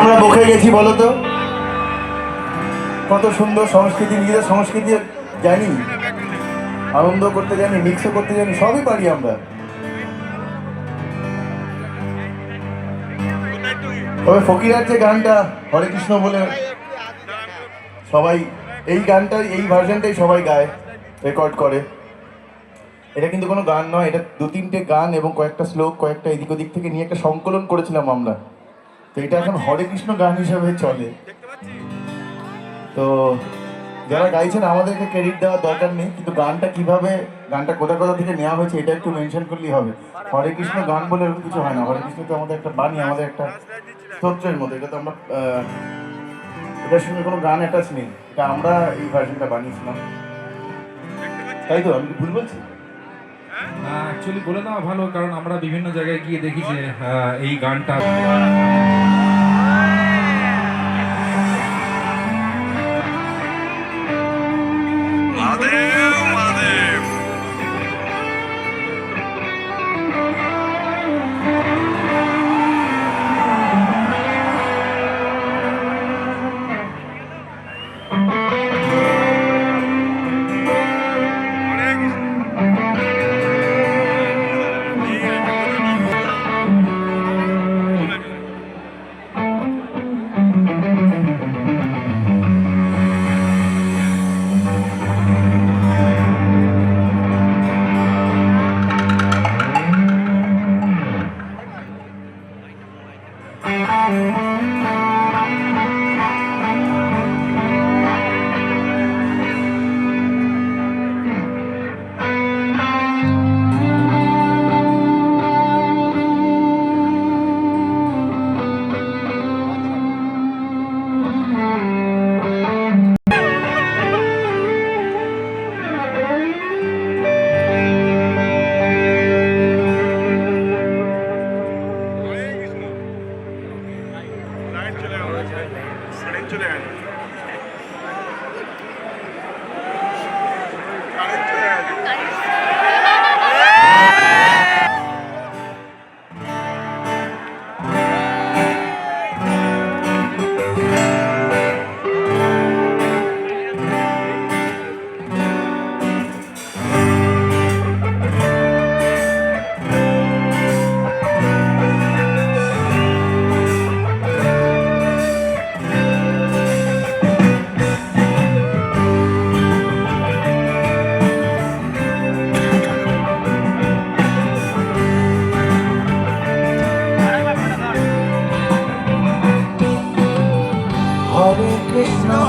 আমরা মুখে গেছি বলো তো, কত সুন্দর সংস্কৃতি, নিজেদের সংস্কৃতি জানি, আনন্দ করতে জানি, মিক্সও করতে জানি, সবই পারি আমরা। তবে ফকিরার যে গানটা হরে কৃষ্ণ বলে সবাই, এই গানটাই, এই ভার্সনটাই সবাই গায়, রেকর্ড করে। এটা কিন্তু কোনো গান নয়, এটা দু তিনটে গান এবং কয়েকটা শ্লোক, কয়েকটা এদিক ওদিক থেকে নিয়ে একটা সংকলন করেছিলাম আমরা। তো এটা এখন হরে কৃষ্ণ গান হিসাবে চলে। তো যারা গাইছেন আমাদেরকে ক্রেডিট দেওয়ার দরকার নেই, কিন্তু গানটা কিভাবে, গানটা কোথা কোথা থেকে নেওয়া হয়েছে এটা একটু মেনশন করলেই হবে। হরে কৃষ্ণ গান বলে এরকম কিছু হয় না। হরে কৃষ্ণ তো আমাদের একটা বাণী, আমাদের একটা স্তোত্রের মতো। এটা তো আমরা, এটার সঙ্গে কোনো গান অ্যাটাচ নেই, এটা আমরা এই ভার্সনটা বানিয়েছিলাম। তাই তো, আমি কি ভুল বলছি? অ্যাকচুয়ালি বলে দেওয়া ভালো, কারণ আমরা বিভিন্ন জায়গায় গিয়ে দেখি যে এই গানটা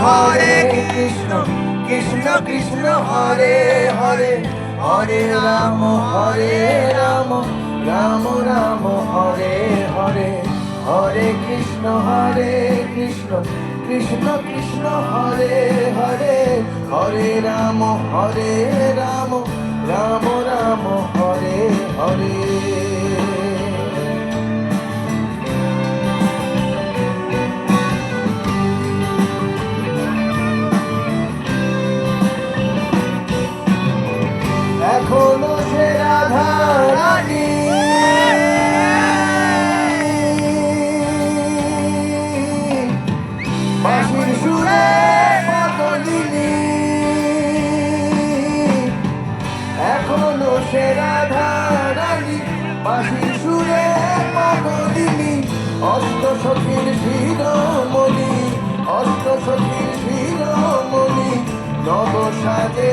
হরে কৃষ্ণ কৃষ্ণ কৃষ্ণ হরে হরে, হরে রাম রাম রাম হরে হরে, হরে কৃষ্ণ কৃষ্ণ কৃষ্ণ হরে হরে, হরে রাম রাম রাম হরে হরে। এখনো সে রাধা রানী বাঁশির সুরে পাগলিনী, এখনো সে রাধা রানী বাঁশির সুরে পাগলিনী, অষ্ট সখীর শিরোমণি, অষ্ট সখীর শিরোমণি, নব সাজে